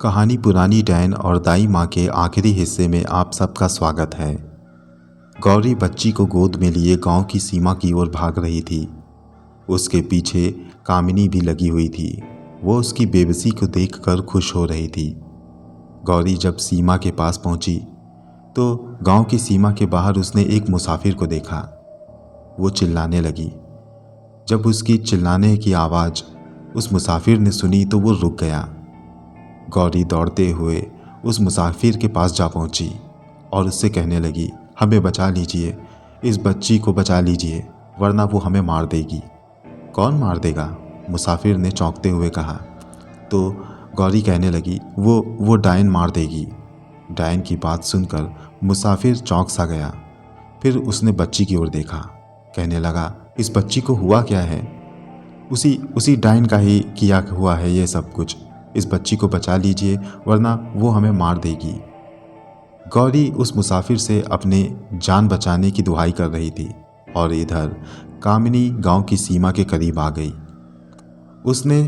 कहानी पुरानी डैन और दाई माँ के आखिरी हिस्से में आप सबका स्वागत है। गौरी बच्ची को गोद में लिए गांव की सीमा की ओर भाग रही थी। उसके पीछे कामिनी भी लगी हुई थी। वो उसकी बेबसी को देखकर खुश हो रही थी। गौरी जब सीमा के पास पहुंची तो गांव की सीमा के बाहर उसने एक मुसाफिर को देखा। वो चिल्लाने लगी। जब उसकी चिल्लाने की आवाज़ उस मुसाफिर ने सुनी तो वो रुक गया। गौरी दौड़ते हुए उस मुसाफिर के पास जा पहुंची और उससे कहने लगी, हमें बचा लीजिए, इस बच्ची को बचा लीजिए, वरना वो हमें मार देगी। कौन मार देगा? मुसाफिर ने चौंकते हुए कहा। तो गौरी कहने लगी, वो डायन मार देगी। डायन की बात सुनकर मुसाफिर चौंक सा गया। फिर उसने बच्ची की ओर देखा, कहने लगा, इस बच्ची को हुआ क्या है? उसी डायन का ही किया हुआ है ये सब कुछ। इस बच्ची को बचा लीजिए, वरना वो हमें मार देगी। गौरी उस मुसाफिर से अपने जान बचाने की दुहाई कर रही थी और इधर कामिनी गांव की सीमा के करीब आ गई। उसने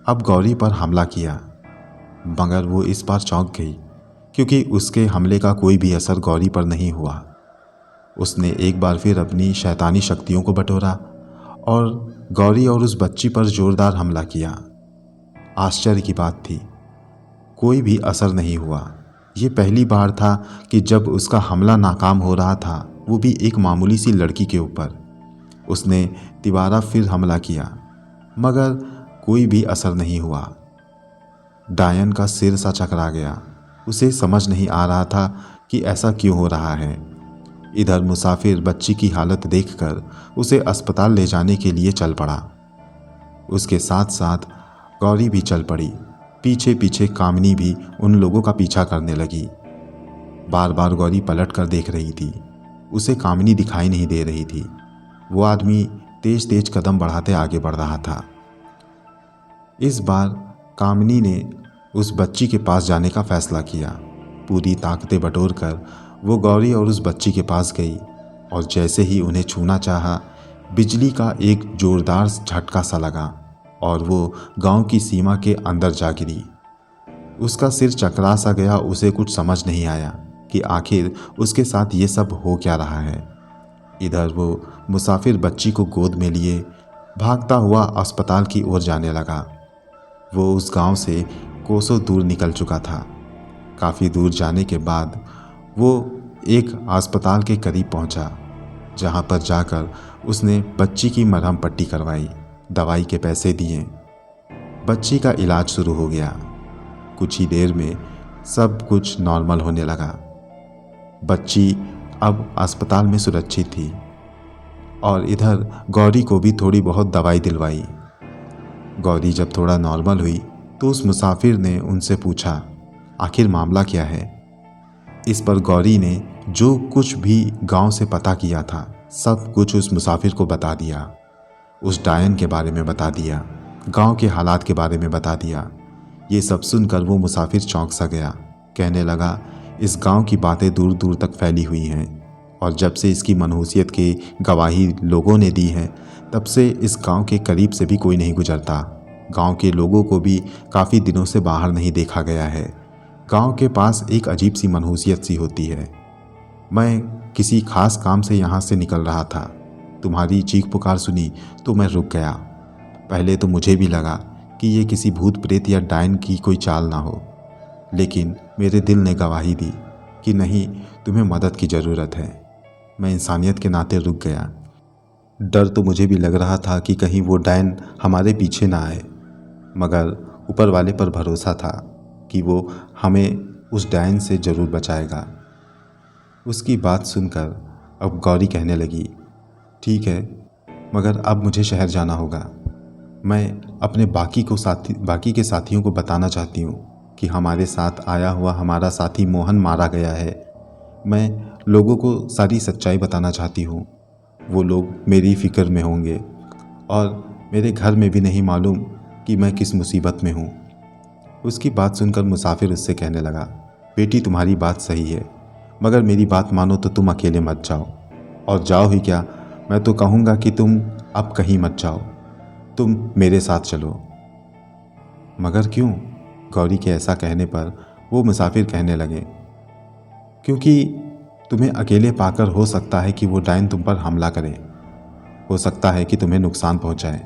अब गौरी पर हमला किया, मगर वो इस बार चौंक गई क्योंकि उसके हमले का कोई भी असर गौरी पर नहीं हुआ। उसने एक बार फिर अपनी शैतानी शक्तियों को बटोरा और गौरी और उस बच्ची पर जोरदार हमला किया। आश्चर्य की बात थी, कोई भी असर नहीं हुआ। ये पहली बार था कि जब उसका हमला नाकाम हो रहा था, वो भी एक मामूली सी लड़की के ऊपर। उसने तिबारा फिर हमला किया, मगर कोई भी असर नहीं हुआ। डायन का सिर सा चकरा गया। उसे समझ नहीं आ रहा था कि ऐसा क्यों हो रहा है। इधर मुसाफिर बच्ची की हालत देखकर उसे अस्पताल ले जाने के लिए चल पड़ा। उसके साथ साथ गौरी भी चल पड़ी। पीछे पीछे कामिनी भी उन लोगों का पीछा करने लगी। बार बार गौरी पलट कर देख रही थी। उसे कामिनी दिखाई नहीं दे रही थी। वो आदमी तेज तेज कदम बढ़ाते आगे बढ़ रहा था। इस बार कामिनी ने उस बच्ची के पास जाने का फैसला किया। पूरी ताकतें बटोर कर वो गौरी और उस बच्ची के पास गई और जैसे ही उन्हें छूना चाहा, बिजली का एक जोरदार झटका सा लगा और वो गांव की सीमा के अंदर जा गिरी। उसका सिर चकरा सा गया। उसे कुछ समझ नहीं आया कि आखिर उसके साथ ये सब हो क्या रहा है। इधर वो मुसाफिर बच्ची को गोद में लिए भागता हुआ अस्पताल की ओर जाने लगा। वो उस गांव से कोसों दूर निकल चुका था। काफ़ी दूर जाने के बाद वो एक अस्पताल के करीब पहुंचा, जहां पर जाकर उसने बच्ची की मरहम पट्टी करवाई, दवाई के पैसे दिए। बच्ची का इलाज शुरू हो गया। कुछ ही देर में सब कुछ नॉर्मल होने लगा। बच्ची अब अस्पताल में सुरक्षित थी और इधर गौरी को भी थोड़ी बहुत दवाई दिलवाई। गौरी जब थोड़ा नॉर्मल हुई तो उस मुसाफिर ने उनसे पूछा, आखिर मामला क्या है? इस पर गौरी ने जो कुछ भी गांव से पता किया था सब कुछ उस मुसाफिर को बता दिया। उस डायन के बारे में बता दिया, गांव के हालात के बारे में बता दिया। ये सब सुनकर वो मुसाफिर चौंक सा गया। कहने लगा, इस गांव की बातें दूर दूर तक फैली हुई हैं और जब से इसकी मनहूसियत की गवाही लोगों ने दी है, तब से इस गांव के करीब से भी कोई नहीं गुजरता। गांव के लोगों को भी काफ़ी दिनों से बाहर नहीं देखा गया है। गांव के पास एक अजीब सी मनहूसियत सी होती है। मैं किसी खास काम से यहाँ से निकल रहा था, तुम्हारी चीख पुकार सुनी तो मैं रुक गया। पहले तो मुझे भी लगा कि ये किसी भूत प्रेत या डायन की कोई चाल ना हो, लेकिन मेरे दिल ने गवाही दी कि नहीं, तुम्हें मदद की ज़रूरत है। मैं इंसानियत के नाते रुक गया। डर तो मुझे भी लग रहा था कि कहीं वो डायन हमारे पीछे ना आए, मगर ऊपर वाले पर भरोसा था कि वो हमें उस डायन से ज़रूर बचाएगा। उसकी बात सुनकर अब गौरी कहने लगी, ठीक है, मगर अब मुझे शहर जाना होगा। मैं अपने बाकी के साथियों को बताना चाहती हूँ कि हमारे साथ आया हुआ हमारा साथी मोहन मारा गया है। मैं लोगों को सारी सच्चाई बताना चाहती हूँ। वो लोग मेरी फ़िक्र में होंगे और मेरे घर में भी नहीं मालूम कि मैं किस मुसीबत में हूँ। उसकी बात सुनकर मुसाफिर उससे कहने लगा, बेटी तुम्हारी बात सही है, मगर मेरी बात मानो तो तुम अकेले मत जाओ। और जाओ ही क्या, मैं तो कहूँगा कि तुम अब कहीं मत जाओ, तुम मेरे साथ चलो। मगर क्यों? गौरी के ऐसा कहने पर वो मुसाफिर कहने लगे, क्योंकि तुम्हें अकेले पाकर हो सकता है कि वो डायन तुम पर हमला करे, हो सकता है कि तुम्हें नुकसान पहुंचाए,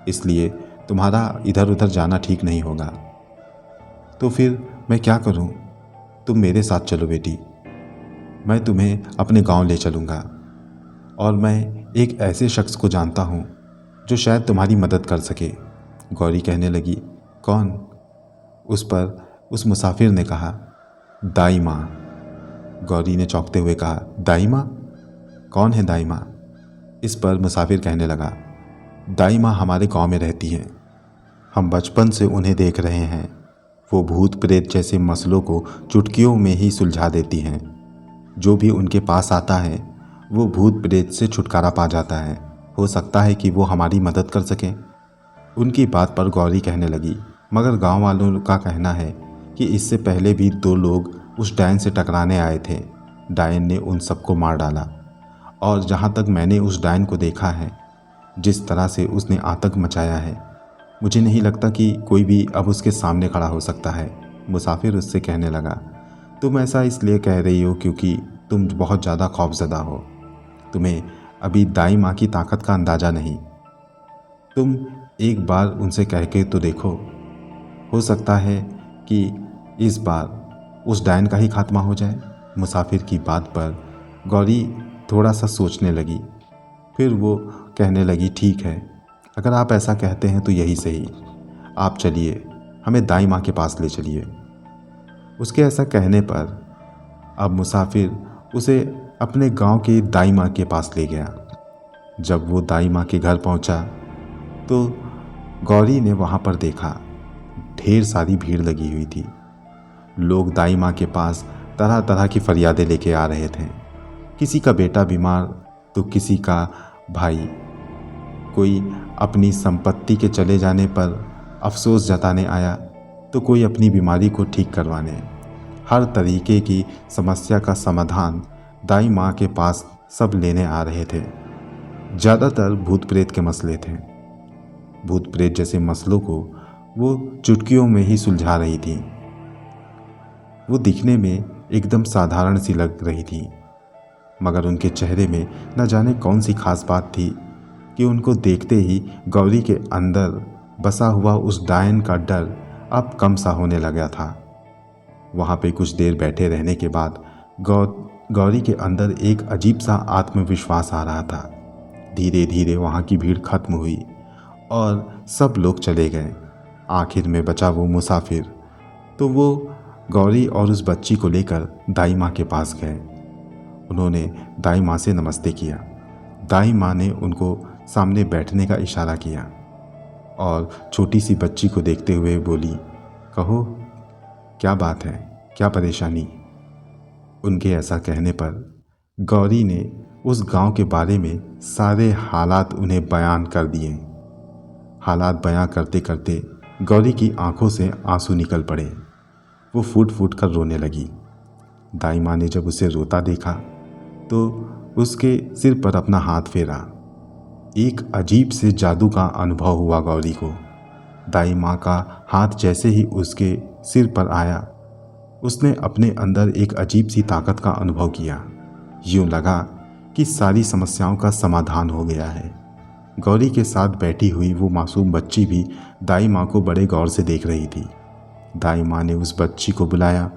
इसलिए तुम्हारा इधर उधर जाना ठीक नहीं होगा। तो फिर मैं क्या करूं? तुम मेरे साथ चलो बेटी, मैं तुम्हें अपने गांव ले चलूँगा और मैं एक ऐसे शख्स को जानता हूँ जो शायद तुम्हारी मदद कर सके। गौरी कहने लगी, कौन? उस पर उस मुसाफिर ने कहा, दाई माँ। गौरी ने चौंकते हुए कहा, दाई माँ? कौन है दाई माँ? इस पर मुसाफिर कहने लगा, दाई माँ हमारे गांव में रहती हैं, हम बचपन से उन्हें देख रहे हैं। वो भूत प्रेत जैसे मसलों को चुटकियों में ही सुलझा देती हैं। जो भी उनके पास आता है वो भूत प्रेत से छुटकारा पा जाता है। हो सकता है कि वो हमारी मदद कर सकें। उनकी बात पर गौरी कहने लगी, मगर गांव वालों का कहना है कि इससे पहले भी 2 लोग उस डायन से टकराने आए थे। डायन ने उन सबको मार डाला और जहाँ तक मैंने उस डायन को देखा है, जिस तरह से उसने आतंक मचाया है, मुझे नहीं लगता कि कोई भी अब उसके सामने खड़ा हो सकता है। मुसाफिर उससे कहने लगा, तुम ऐसा इसलिए कह रही हो क्योंकि तुम बहुत ज़्यादा खौफज़दा हो। तुम्हें अभी दाई माँ की ताकत का अंदाज़ा नहीं। तुम एक बार उनसे कह के तो देखो, हो सकता है कि इस बार उस डायन का ही खात्मा हो जाए। मुसाफिर की बात पर गौरी थोड़ा सा सोचने लगी, फिर वो कहने लगी, ठीक है, अगर आप ऐसा कहते हैं तो यही सही, आप चलिए, हमें दाई माँ के पास ले चलिए। उसके ऐसा कहने पर अब मुसाफिर उसे अपने गांव के दाई माँ के पास ले गया। जब वो दाई माँ के घर पहुंचा तो गौरी ने वहां पर देखा ढेर सारी भीड़ लगी हुई थी। लोग दाई माँ के पास तरह तरह की फरियादें लेके आ रहे थे। किसी का बेटा बीमार तो किसी का भाई, कोई अपनी संपत्ति के चले जाने पर अफसोस जताने आया तो कोई अपनी बीमारी को ठीक करवाने। हर तरीके की समस्या का समाधान दाई माँ के पास सब लेने आ रहे थे। ज़्यादातर भूत प्रेत के मसले थे। भूत प्रेत जैसे मसलों को वो चुटकियों में ही सुलझा रही थी। वो दिखने में एकदम साधारण सी लग रही थी, मगर उनके चेहरे में न जाने कौन सी खास बात थी कि उनको देखते ही गौरी के अंदर बसा हुआ उस डायन का डर अब कम सा होने लगा था। वहाँ पे कुछ देर बैठे रहने के बाद गौरी के अंदर एक अजीब सा आत्मविश्वास आ रहा था। धीरे धीरे वहाँ की भीड़ खत्म हुई और सब लोग चले गए। आखिर में बचा वो मुसाफिर। तो वो गौरी और उस बच्ची को लेकर दाई माँ के पास गए। उन्होंने दाई माँ से नमस्ते किया। दाई माँ ने उनको सामने बैठने का इशारा किया और छोटी सी बच्ची को देखते हुए बोली, कहो क्या बात है, क्या परेशानी? उनके ऐसा कहने पर गौरी ने उस गांव के बारे में सारे हालात उन्हें बयान कर दिए। हालात बयां करते करते गौरी की आंखों से आंसू निकल पड़े। वो फूट फूट कर रोने लगी। दाई माँ ने जब उसे रोता देखा तो उसके सिर पर अपना हाथ फेरा। एक अजीब से जादू का अनुभव हुआ गौरी को। दाई माँ का हाथ जैसे ही उसके सिर पर आया, उसने अपने अंदर एक अजीब सी ताकत का अनुभव किया। यूं लगा कि सारी समस्याओं का समाधान हो गया है। गौरी के साथ बैठी हुई वो मासूम बच्ची भी दाई माँ को बड़े गौर से देख रही थी। दाई माँ ने उस बच्ची को बुलाया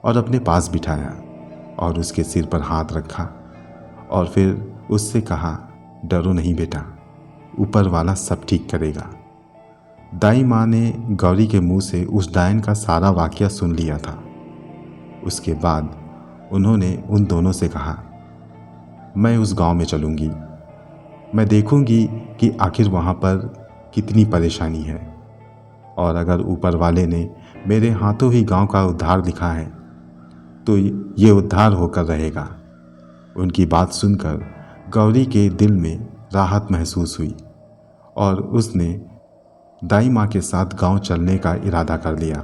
और अपने पास बिठाया और उसके सिर पर हाथ रखा और फिर उससे कहा, डरो नहीं बेटा, ऊपर वाला सब ठीक करेगा। दाई माँ ने गौरी के मुंह से उस डायन का सारा वाकया सुन लिया था। उसके बाद उन्होंने उन दोनों से कहा, मैं उस गांव में चलूँगी, मैं देखूँगी कि आखिर वहाँ पर कितनी परेशानी है, और अगर ऊपर वाले ने मेरे हाथों ही गांव का उद्धार लिखा है तो ये उद्धार होकर रहेगा। उनकी बात सुनकर गौरी के दिल में राहत महसूस हुई और उसने दाई माँ के साथ गांव चलने का इरादा कर लिया।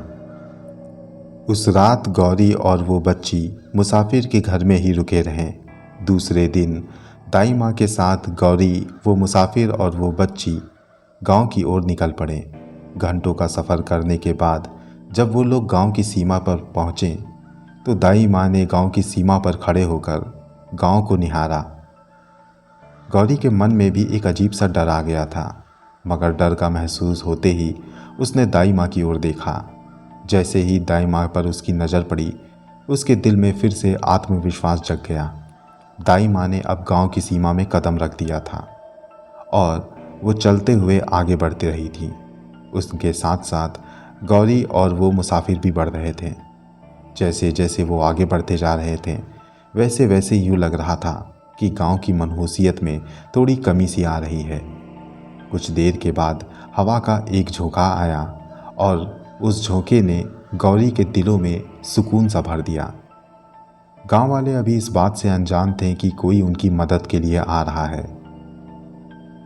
उस रात गौरी और वो बच्ची मुसाफिर के घर में ही रुके रहें। दूसरे दिन दाई माँ के साथ गौरी, वो मुसाफिर और वो बच्ची गांव की ओर निकल पड़े। घंटों का सफ़र करने के बाद जब वो लोग गांव की सीमा पर पहुँचे तो दाई माँ ने गांव की सीमा पर खड़े होकर गांव को निहारा। गौरी के मन में भी एक अजीब सा डर आ गया था, मगर डर का महसूस होते ही उसने दाई माँ की ओर देखा। जैसे ही दाई माँ पर उसकी नज़र पड़ी, उसके दिल में फिर से आत्मविश्वास जग गया। दाई माँ ने अब गांव की सीमा में कदम रख दिया था और वो चलते हुए आगे बढ़ती रही थी। उसके साथ साथ गौरी और वो मुसाफिर भी बढ़ रहे थे। जैसे जैसे वो आगे बढ़ते जा रहे थे, वैसे वैसे यूँ लग रहा था कि गांव की मनहूसियत में थोड़ी कमी सी आ रही है। कुछ देर के बाद हवा का एक झोंका आया और उस झोंके ने गौरी के दिलों में सुकून सा भर दिया। गांव वाले अभी इस बात से अनजान थे कि कोई उनकी मदद के लिए आ रहा है।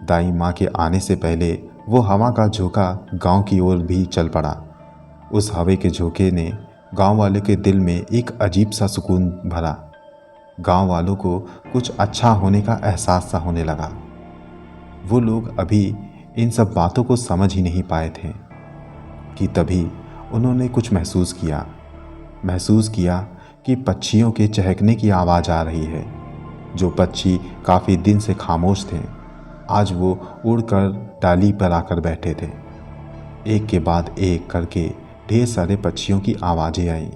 दाई माँ के आने से पहले वो हवा का झोंका गांव की ओर भी चल पड़ा। उस हवा के झोंके ने गांव वाले के दिल में एक अजीब सा सुकून भरा। गांव वालों को कुछ अच्छा होने का एहसास सा होने लगा। वो लोग अभी इन सब बातों को समझ ही नहीं पाए थे कि तभी उन्होंने कुछ महसूस किया कि पक्षियों के चहकने की आवाज़ आ रही है। जो पक्षी काफ़ी दिन से खामोश थे, आज वो उड़कर डाली पर आकर बैठे थे। एक के बाद एक करके ढेर सारे पक्षियों की आवाज़ें आईं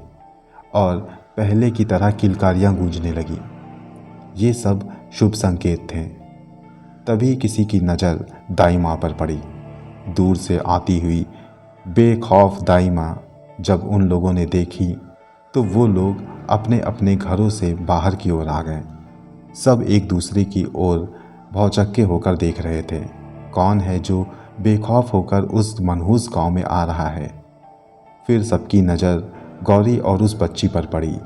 और पहले की तरह किलकारियाँ गूंजने लगी। ये सब शुभ संकेत थे। तभी किसी की नज़र दाई माँ पर पड़ी। दूर से आती हुई बेखौफ दाई माँ जब उन लोगों ने देखी तो वो लोग अपने अपने घरों से बाहर की ओर आ गए। सब एक दूसरे की ओर भौचक्के होकर देख रहे थे। कौन है जो बेखौफ होकर उस मनहूस गांव में आ रहा है? फिर सबकी नज़र गौरी और उस बच्ची पर पड़ी।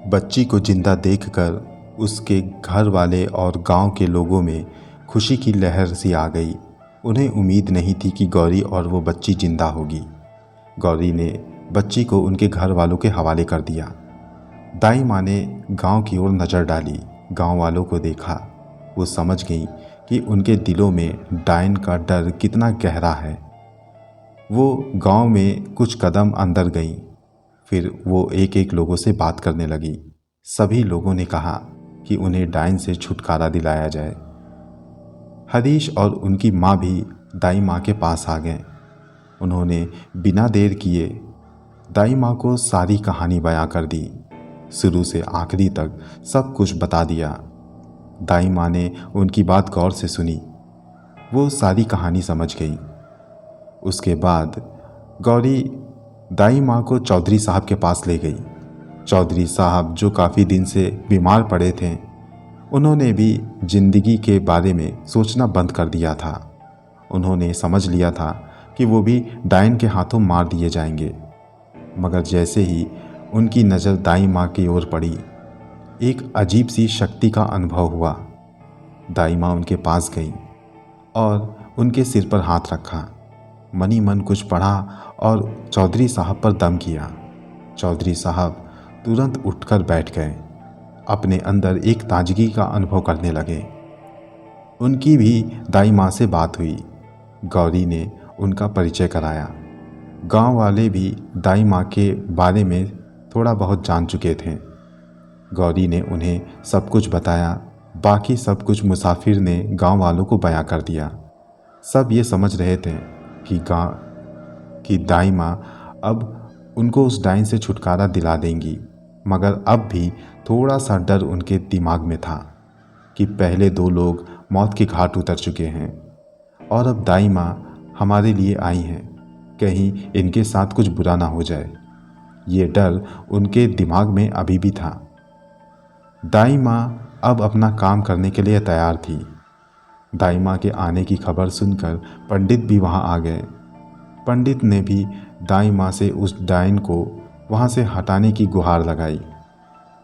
बच्ची को जिंदा देखकर उसके घर वाले और गांव के लोगों में खुशी की लहर सी आ गई। उन्हें उम्मीद नहीं थी कि गौरी और वो बच्ची जिंदा होगी। गौरी ने बच्ची को उनके घर वालों के हवाले कर दिया। दाई माँ ने गांव की ओर नज़र डाली, गांव वालों को देखा। वो समझ गई कि उनके दिलों में डायन का डर कितना गहरा है। वो गांव में कुछ कदम अंदर गई, फिर वो एक एक लोगों से बात करने लगी। सभी लोगों ने कहा कि उन्हें डायन से छुटकारा दिलाया जाए। हरीश और उनकी माँ भी दाई माँ के पास आ गए। उन्होंने बिना देर किए दाई माँ को सारी कहानी बयां कर दी। शुरू से आखिरी तक सब कुछ बता दिया। दाई माँ ने उनकी बात गौर से सुनी। वो सारी कहानी समझ गई। उसके बाद गौरी दाई माँ को चौधरी साहब के पास ले गई। चौधरी साहब जो काफ़ी दिन से बीमार पड़े थे, उन्होंने भी जिंदगी के बारे में सोचना बंद कर दिया था। उन्होंने समझ लिया था कि वो भी डायन के हाथों मार दिए जाएंगे। मगर जैसे ही उनकी नज़र दाई माँ की ओर पड़ी, एक अजीब सी शक्ति का अनुभव हुआ। दाई माँ उनके पास गई और उनके सिर पर हाथ रखा। मनी मन कुछ पढ़ा और चौधरी साहब पर दम किया। चौधरी साहब तुरंत उठकर बैठ गए। अपने अंदर एक ताजगी का अनुभव करने लगे। उनकी भी दाई माँ से बात हुई। गौरी ने उनका परिचय कराया। गांव वाले भी दाई माँ के बारे में थोड़ा बहुत जान चुके थे। गौरी ने उन्हें सब कुछ बताया। बाकी सब कुछ मुसाफिर ने गांव वालों को बयां कर दिया। सब ये समझ रहे थे कि दाई माँ अब उनको उस डायन से छुटकारा दिला देंगी। मगर अब भी थोड़ा सा डर उनके दिमाग में था कि पहले दो लोग मौत के घाट उतर चुके हैं और अब दाई माँ हमारे लिए आई हैं। कहीं इनके साथ कुछ बुरा ना हो जाए। ये डर उनके दिमाग में अभी भी था। दाई माँ अब अपना काम करने के लिए तैयार थी। दाई माँ के आने की खबर सुनकर पंडित भी वहाँ आ गए। पंडित ने भी दाई माँ से उस डायन को वहाँ से हटाने की गुहार लगाई।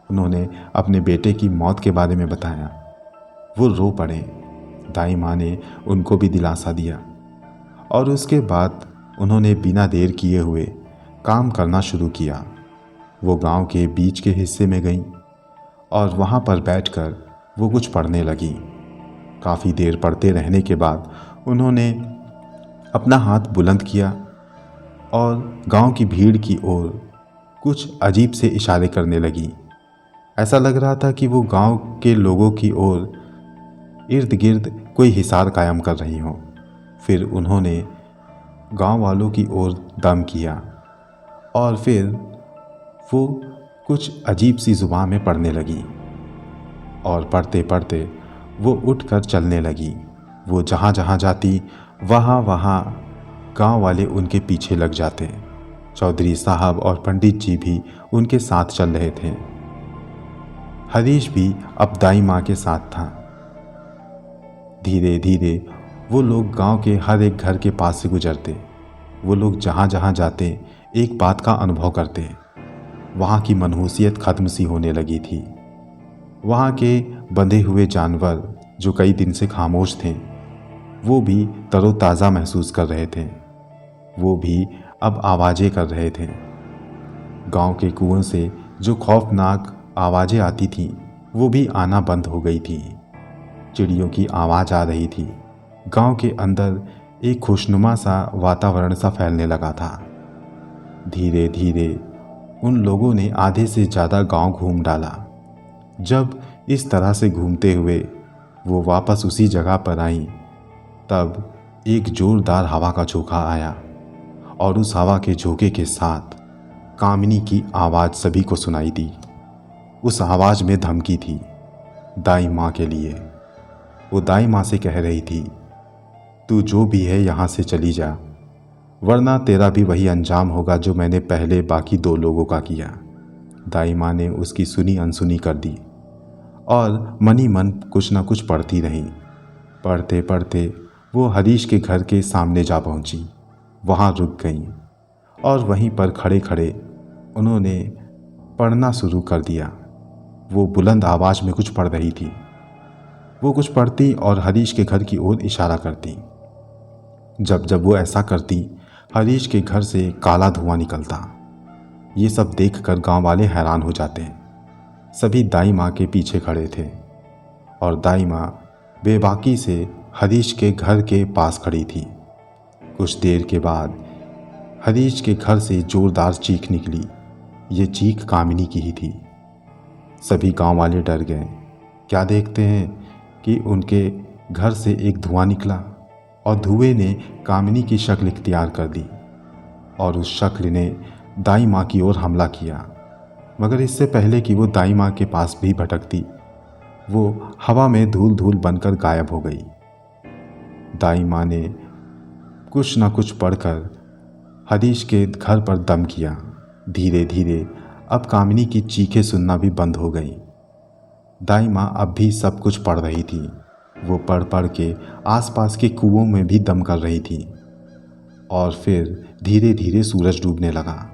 उन्होंने अपने बेटे की मौत के बारे में बताया। वो रो पड़े। दाई माँ ने उनको भी दिलासा दिया और उसके बाद उन्होंने बिना देर किए हुए काम करना शुरू किया। वो गांव के बीच के हिस्से में गईं और वहाँ पर बैठकर वो कुछ पढ़ने लगी। काफ़ी देर पढ़ते रहने के बाद उन्होंने अपना हाथ बुलंद किया और गांव की भीड़ की ओर कुछ अजीब से इशारे करने लगी। ऐसा लग रहा था कि वो गांव के लोगों की ओर इर्द गिर्द कोई हिसार कायम कर रही हो। फिर उन्होंने गांव वालों की ओर दम किया और फिर वो कुछ अजीब सी जुबान में पढ़ने लगी और पढ़ते पढ़ते वो उठकर चलने लगी। वो जहाँ जहाँ जाती वहाँ वहाँ गांव वाले उनके पीछे लग जाते। चौधरी साहब और पंडित जी भी उनके साथ चल रहे थे। हरीश भी अब दाई माँ के साथ था। धीरे धीरे वो लोग गांव के हर एक घर के पास से गुजरते। वो लोग जहाँ जहाँ जाते एक बात का अनुभव करते, वहाँ की मनहूसियत खत्म सी होने लगी थी। वहाँ के बंधे हुए जानवर जो कई दिन से खामोश थे, वो भी तरोताज़ा महसूस कर रहे थे। वो भी अब आवाज़ें कर रहे थे। गांव के कुओं से जो खौफनाक आवाज़ें आती थीं, वो भी आना बंद हो गई थी। चिड़ियों की आवाज़ आ रही थी। गांव के अंदर एक खुशनुमा सा वातावरण सा फैलने लगा था। धीरे धीरे उन लोगों ने आधे से ज़्यादा गांव घूम डाला। जब इस तरह से घूमते हुए वो वापस उसी जगह पर आई, तब एक जोरदार हवा का झोंका आया और उस हवा के झोंके के साथ कामिनी की आवाज़ सभी को सुनाई दी। उस आवाज़ में धमकी थी, दाई माँ के लिए। वो दाई माँ से कह रही थी, तू जो भी है यहाँ से चली जा, वरना तेरा भी वही अंजाम होगा जो मैंने पहले बाकी 2 लोगों का किया। दाई माँ ने उसकी सुनी अनसुनी कर दी और मनी मन कुछ न कुछ पढ़ती रही। पढ़ते पढ़ते वो हरीश के घर के सामने जा पहुंची। वहाँ रुक गई और वहीं पर खड़े खड़े उन्होंने पढ़ना शुरू कर दिया। वो बुलंद आवाज़ में कुछ पढ़ रही थी। वो कुछ पढ़ती और हरीश के घर की ओर इशारा करती। जब जब वो ऐसा करती, हरीश के घर से काला धुआं निकलता। ये सब देखकर गांव वाले हैरान हो जाते। सभी दाई माँ के पीछे खड़े थे और दाई माँ बेबाकी से हरीश के घर के पास खड़ी थी। कुछ देर के बाद हरीश के घर से जोरदार चीख निकली। ये चीख कामिनी की ही थी। सभी गांव वाले डर गए। क्या देखते हैं कि उनके घर से एक धुआं निकला और धुएं ने कामिनी की शक्ल इख्तियार कर दी और उस शक्ल ने दाई माँ की ओर हमला किया। मगर इससे पहले कि वो दाई माँ के पास भी भटकती, वो हवा में धूल धूल बनकर गायब हो गई। दाई माँ ने कुछ न कुछ पढ़कर हरीश के घर पर दम किया। धीरे धीरे अब कामिनी की चीखें सुनना भी बंद हो गई। दाई माँ अब भी सब कुछ पढ़ रही थी। वो पढ़ पढ़ के आसपास के कुओं में भी दम कर रही थी और फिर धीरे धीरे सूरज डूबने लगा।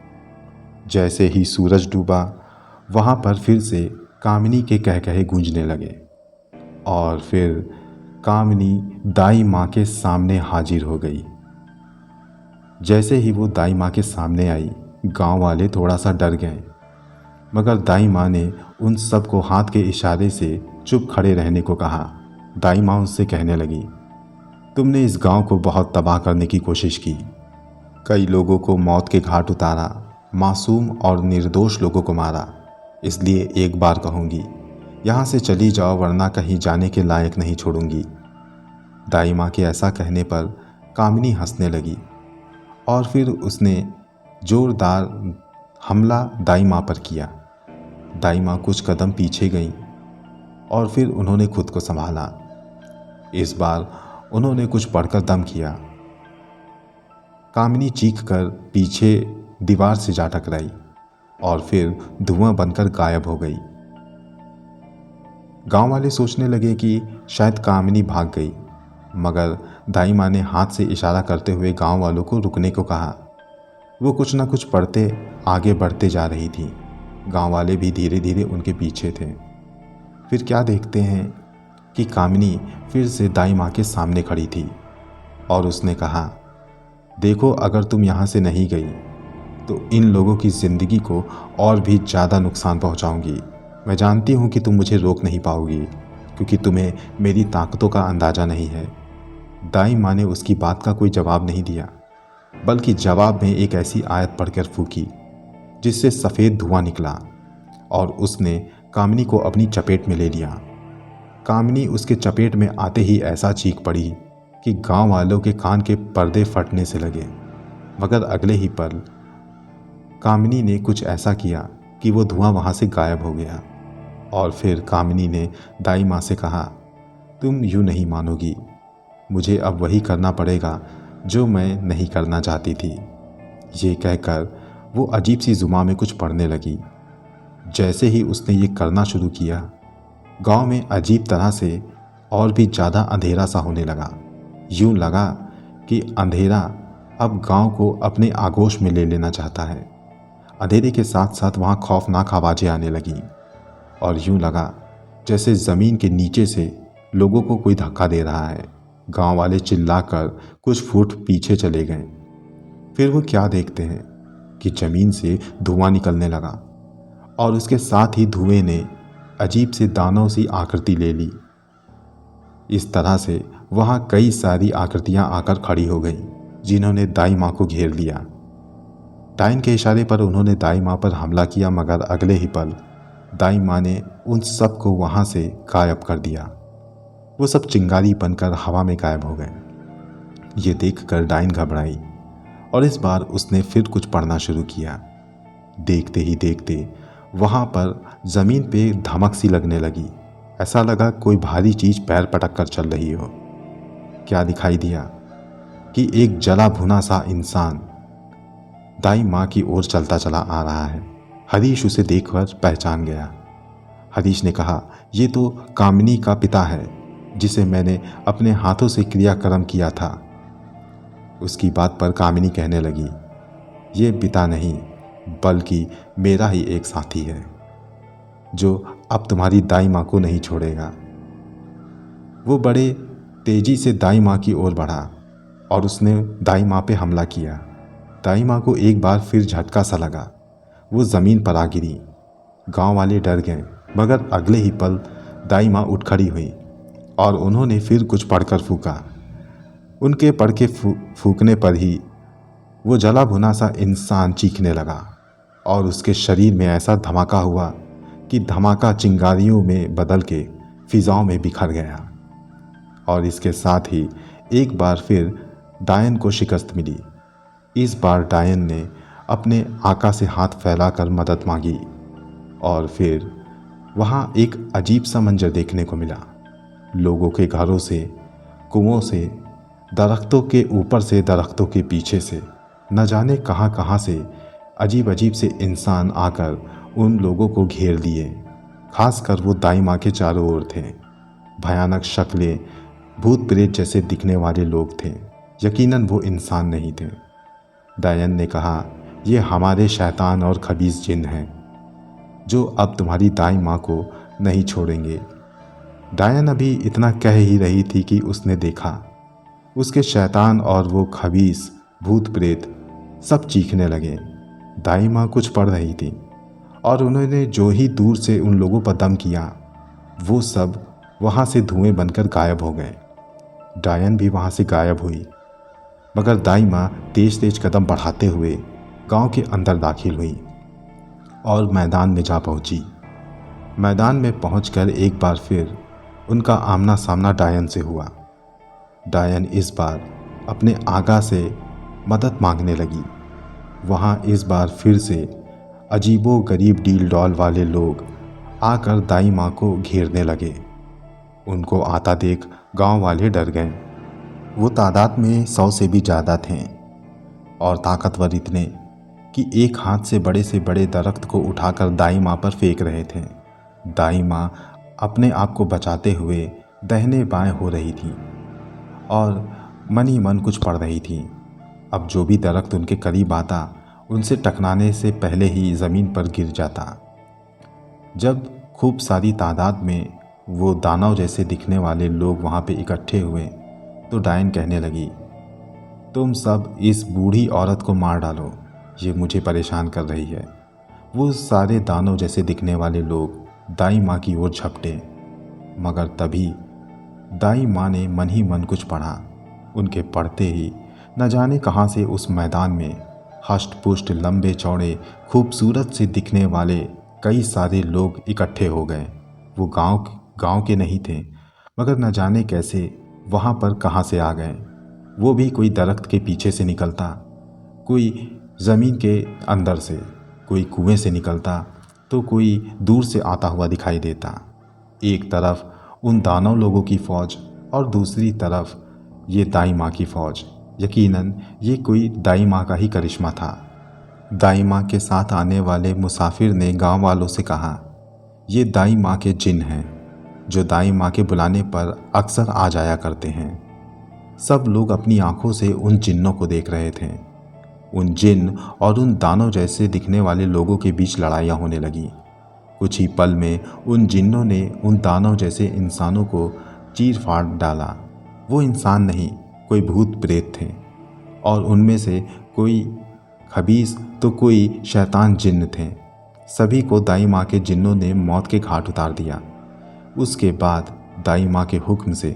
जैसे ही सूरज डूबा, वहाँ पर फिर से कामिनी के कहकहे गूंजने लगे और फिर कामिनी दाई माँ के सामने हाजिर हो गई। जैसे ही वो दाई माँ के सामने आई, गांव वाले थोड़ा सा डर गए, मगर दाई माँ ने उन सब को हाथ के इशारे से चुप खड़े रहने को कहा। दाई माँ उससे कहने लगी, तुमने इस गांव को बहुत तबाह करने की कोशिश की, कई लोगों को मौत के घाट उतारा, मासूम और निर्दोष लोगों को मारा। इसलिए एक बार कहूँगी, यहाँ से चली जाओ, वरना कहीं जाने के लायक नहीं छोड़ूंगी। दाई माँ के ऐसा कहने पर कामिनी हंसने लगी और फिर उसने जोरदार हमला दाई माँ पर किया। दाई माँ कुछ कदम पीछे गईं और फिर उन्होंने खुद को संभाला। इस बार उन्होंने कुछ पढ़कर दम किया। कामिनी चीख कर पीछे दीवार से जा टकराई और फिर धुआं बनकर गायब हो गई। गांव वाले सोचने लगे कि शायद कामिनी भाग गई, मगर दाई माँ ने हाथ से इशारा करते हुए गांव वालों को रुकने को कहा। वो कुछ न कुछ पढ़ते आगे बढ़ते जा रही थी। गांव वाले भी धीरे धीरे उनके पीछे थे। फिर क्या देखते हैं कि कामिनी फिर से दाई माँ के सामने खड़ी थी और उसने कहा, देखो, अगर तुम यहाँ से नहीं गई तो इन लोगों की ज़िंदगी को और भी ज़्यादा नुकसान पहुँचाऊँगी। मैं जानती हूँ कि तुम मुझे रोक नहीं पाओगी, क्योंकि तुम्हें मेरी ताकतों का अंदाज़ा नहीं है। दाई माँ ने उसकी बात का कोई जवाब नहीं दिया। बल्कि जवाब में एक ऐसी आयत पढ़कर फूंकी जिससे सफ़ेद धुआं निकला और उसने कामिनी को अपनी चपेट में ले लिया। कामिनी उसके चपेट में आते ही ऐसा चीख पड़ी कि गांव वालों के कान के पर्दे फटने से लगे। मगर अगले ही पल कामिनी ने कुछ ऐसा किया कि वो धुआं वहाँ से गायब हो गया। और फिर कामिनी ने दाई माँ से कहा, तुम यूँ नहीं मानोगी, मुझे अब वही करना पड़ेगा जो मैं नहीं करना चाहती थी। ये कहकर वो अजीब सी जुबान में कुछ पढ़ने लगी। जैसे ही उसने ये करना शुरू किया, गांव में अजीब तरह से और भी ज़्यादा अंधेरा सा होने लगा। यूँ लगा कि अंधेरा अब गांव को अपने आगोश में ले लेना चाहता है। अंधेरे के साथ साथ वहाँ खौफनाक आवाज़ें आने लगीं और यूँ लगा जैसे ज़मीन के नीचे से लोगों को कोई धक्का दे रहा है। गांव वाले चिल्लाकर कुछ फुट पीछे चले गए। फिर वो क्या देखते हैं कि ज़मीन से धुआं निकलने लगा और उसके साथ ही धुएं ने अजीब से दानों सी आकृति ले ली। इस तरह से वहाँ कई सारी आकृतियाँ आकर खड़ी हो गईं, जिन्होंने दाई माँ को घेर लिया। डायन के इशारे पर उन्होंने दाई माँ पर हमला किया, मगर अगले ही पल दाई माँ ने उन सब को वहाँ से गायब कर दिया। वो सब चिंगारी बनकर हवा में गायब हो गए। ये देखकर डायन घबराई और इस बार उसने फिर कुछ पढ़ना शुरू किया। देखते ही देखते वहाँ पर ज़मीन पे धमक सी लगने लगी। ऐसा लगा कोई भारी चीज़ पैर पटक कर चल रही हो। क्या दिखाई दिया कि एक जला भुना सा इंसान दाई माँ की ओर चलता चला आ रहा है। हरीश उसे देखकर पहचान गया। हरीश ने कहा, ये तो कामिनी का पिता है, जिसे मैंने अपने हाथों से क्रियाक्रम किया था। उसकी बात पर कामिनी कहने लगी, ये पिता नहीं बल्कि मेरा ही एक साथी है, जो अब तुम्हारी दाई माँ को नहीं छोड़ेगा। वो बड़े तेजी से दाई माँ की ओर बढ़ा और उसने दाई माँ पे हमला किया। दाई माँ को एक बार फिर झटका सा लगा। वो ज़मीन पर आ गिरी। गांव वाले डर गए, मगर अगले ही पल दाई माँ उठ खड़ी हुई और उन्होंने फिर कुछ पढ़कर फूंका। उनके पढ़ के फूंकने पर ही वो जला भुना सा इंसान चीखने लगा और उसके शरीर में ऐसा धमाका हुआ कि धमाका चिंगारियों में बदल के फिजाओं में बिखर गया। और इसके साथ ही एक बार फिर डायन को शिकस्त मिली। इस बार डायन ने अपने आका से हाथ फैलाकर मदद मांगी और फिर वहाँ एक अजीब सा मंजर देखने को मिला। लोगों के घरों से, कुओं से, दरख्तों के ऊपर से, दरख्तों के पीछे से, न जाने कहाँ कहाँ से अजीब अजीब से इंसान आकर उन लोगों को घेर लिए। खासकर वो दाई माँ के चारों ओर थे। भयानक शक्लें, भूत प्रेत जैसे दिखने वाले लोग थे। यकीनन वो इंसान नहीं थे। डायन ने कहा, ये हमारे शैतान और खबीस जिन हैं, जो अब तुम्हारी दाई माँ को नहीं छोड़ेंगे। डायन अभी इतना कह ही रही थी कि उसने देखा उसके शैतान और वो खबीस भूत प्रेत सब चीखने लगे। दाई माँ कुछ पढ़ रही थी और उन्होंने जो ही दूर से उन लोगों पर दम किया, वो सब वहाँ से धुएं बनकर गायब हो गए। डायन भी वहाँ से गायब हुई, मगर दाई माँ तेज तेज कदम बढ़ाते हुए गांव के अंदर दाखिल हुई और मैदान में जा पहुंची। मैदान में पहुंचकर एक बार फिर उनका आमना सामना डायन से हुआ। डायन इस बार अपने आगा से मदद मांगने लगी। वहाँ इस बार फिर से अजीबो गरीब डील डॉल वाले लोग आकर दाई माँ को घेरने लगे। उनको आता देख गांव वाले डर गए। वो तादाद में 100 से भी ज़्यादा थे और ताकतवर इतने कि एक हाथ से बड़े दरख्त को उठाकर दाई माँ पर फेंक रहे थे। दाई माँ अपने आप को बचाते हुए दाहिने बाएं हो रही थी और मन ही मन कुछ पढ़ रही थी। अब जो भी दरख्त उनके करीब आता, उनसे टकराने से पहले ही ज़मीन पर गिर जाता। जब खूब सारी तादाद में वो दानव जैसे दिखने वाले लोग वहाँ पे इकट्ठे हुए, तो डायन कहने लगी, तुम सब इस बूढ़ी औरत को मार डालो, ये मुझे परेशान कर रही है। वो सारे दानव जैसे दिखने वाले लोग दाई माँ की ओर झपटे, मगर तभी दाई माँ ने मन ही मन कुछ पढ़ा। उनके पढ़ते ही न जाने कहाँ से उस मैदान में हष्ट पुष्ट लंबे चौड़े खूबसूरत से दिखने वाले कई सारे लोग इकट्ठे हो गए। वो गांव के नहीं थे, मगर न जाने कैसे वहाँ पर कहाँ से आ गए। वो भी कोई दरख्त के पीछे से निकलता, कोई ज़मीन के अंदर से, कोई कुएं से निकलता, तो कोई दूर से आता हुआ दिखाई देता। एक तरफ उन दानव लोगों की फ़ौज और दूसरी तरफ ये दाई माँ की फ़ौज। यकीनन ये कोई दाई माँ का ही करिश्मा था। दाई माँ के साथ आने वाले मुसाफिर ने गांव वालों से कहा, ये दाई माँ के जिन हैं जो दाई माँ के बुलाने पर अक्सर आ जाया करते हैं। सब लोग अपनी आंखों से उन जिन्नों को देख रहे थे। उन जिन और उन दानों जैसे दिखने वाले लोगों के बीच लड़ाइयाँ होने लगी। कुछ ही पल में उन जिन्नों ने उन दानव जैसे इंसानों को चीर फाड़ डाला। वो इंसान नहीं, कोई भूत प्रेत थे, और उनमें से कोई खबीस तो कोई शैतान जिन्न थे। सभी को दाई माँ के जिन्नों ने मौत के घाट उतार दिया। उसके बाद दाई माँ के हुक्म से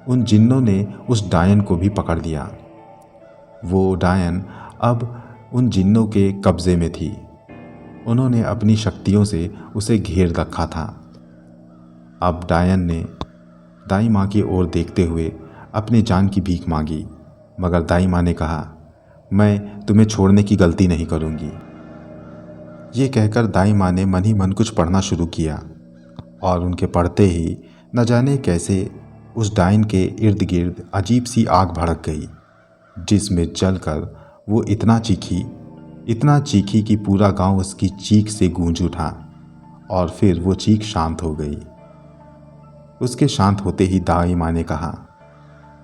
उन जिन्नों ने उस डायन को भी पकड़ लिया। वो डायन अब उन जिन्नों के कब्जे में थी। उन्होंने अपनी शक्तियों से उसे घेर रखा था। अब डायन ने दाई माँ की ओर देखते हुए अपनी जान की भीख मांगी, मगर दाई माँ ने कहा, मैं तुम्हें छोड़ने की गलती नहीं करूँगी। ये कहकर दाई माँ ने मन ही मन कुछ पढ़ना शुरू किया, और उनके पढ़ते ही न जाने कैसे उस डायन के इर्द गिर्द अजीब सी आग भड़क गई, जिसमें जलकर वो इतना चीखी कि पूरा गांव उसकी चीख से गूंज उठा, और फिर वो चीख शांत हो गई। उसके शांत होते ही दाई माँ ने कहा,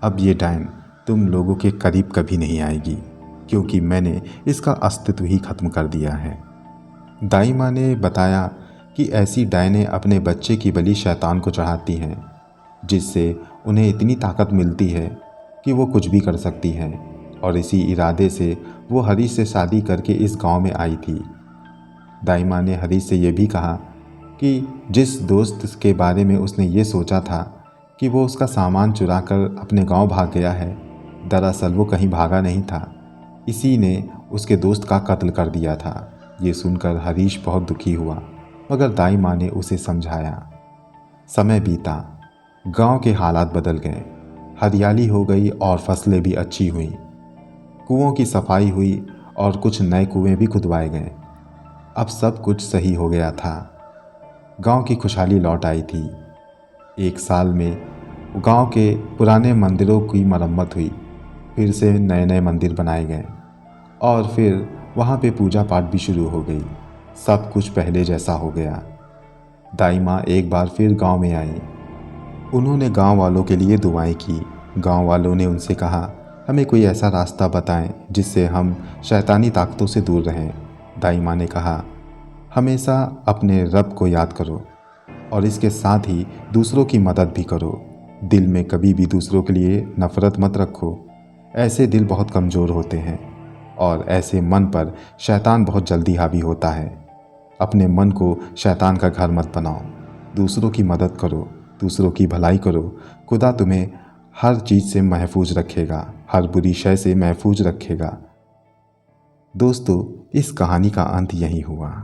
अब ये डायन तुम लोगों के करीब कभी नहीं आएगी, क्योंकि मैंने इसका अस्तित्व ही खत्म कर दिया है। दाई माँ ने बताया कि ऐसी डायनें अपने बच्चे की बलि शैतान को चढ़ाती हैं, जिससे उन्हें इतनी ताकत मिलती है कि वो कुछ भी कर सकती हैं, और इसी इरादे से वो हरीश से शादी करके इस गांव में आई थी। दाई माँ ने हरीश से ये भी कहा कि जिस दोस्त के बारे में उसने ये सोचा था कि वो उसका सामान चुरा कर अपने गांव भाग गया है, दरअसल वो कहीं भागा नहीं था, इसी ने उसके दोस्त का कत्ल कर दिया था। ये सुनकर हरीश बहुत दुखी हुआ, मगर दाई माँ ने उसे समझाया। समय बीता, गांव के हालात बदल गए, हरियाली हो गई और फसलें भी अच्छी हुई। कुओं की सफाई हुई और कुछ नए कुएं भी खुदवाए गए। अब सब कुछ सही हो गया था। गांव की खुशहाली लौट आई थी। एक साल में गांव के पुराने मंदिरों की मरम्मत हुई, फिर से नए नए मंदिर बनाए गए, और फिर वहाँ पे पूजा पाठ भी शुरू हो गई। सब कुछ पहले जैसा हो गया। दाई माँ एक बार फिर गांव में आई। उन्होंने गांव वालों के लिए दुआएं की। गांव वालों ने उनसे कहा, हमें कोई ऐसा रास्ता बताएं जिससे हम शैतानी ताकतों से दूर रहें। दाई माँ ने कहा, हमेशा अपने रब को याद करो, और इसके साथ ही दूसरों की मदद भी करो। दिल में कभी भी दूसरों के लिए नफ़रत मत रखो। ऐसे दिल बहुत कमज़ोर होते हैं, और ऐसे मन पर शैतान बहुत जल्दी हावी होता है। अपने मन को शैतान का घर मत बनाओ। दूसरों की मदद करो, दूसरों की भलाई करो। खुदा तुम्हें हर चीज़ से महफूज रखेगा, हर बुरी शय से महफूज रखेगा। दोस्तों, इस कहानी का अंत यही हुआ।